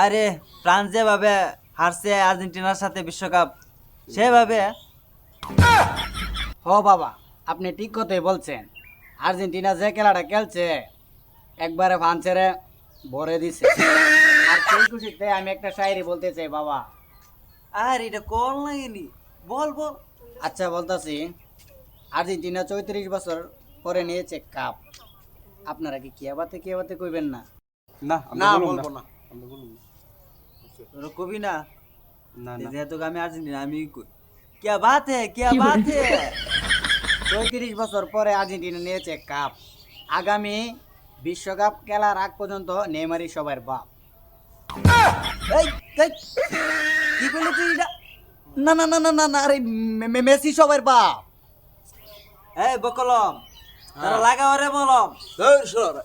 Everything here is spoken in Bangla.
আরে ফ্রান্স যেভাবে হারছে আর্জেন্টিনার সাথে বিশ্বকাপ সেভাবে। হ বাবা, আপনি ঠিক কথাই বলছেন। আর্জেন্টিনা যে খেলাটা খেলছে একবারে ফ্রান্সেরে ভরে দিছে। আর সেই খুশিতে আমি একটা শায়রি বলতে চাই বাবা। আর এটা কোন লাগেনি, বল বল। আচ্ছা বলতাছি, আর্জেন্টিনা 34 বছর পরে নিয়েছে কাপ। আপনারা কি কিয়াবাতে কইবেন না? না না, আমরা বলবো বলবো না না। আমরা বলবো না। তোরা কবি না? না না যেহেতু আমি আর্জেন্টিনা আমি কই क्या बात है क्या बात है। 34 বছর পরে আর্জেন্টিনা নিয়েছে কাপ। আগামী বিশ্বকাপ খেলার আগ পর্যন্ত নেইমারই সবার বাপ। এই, এই, কি বললি তুই এটা? না না না না না না, আরে মেসি সবার বাপ। এই বকলম, তোরা লাগাও রে বলম। ধর সর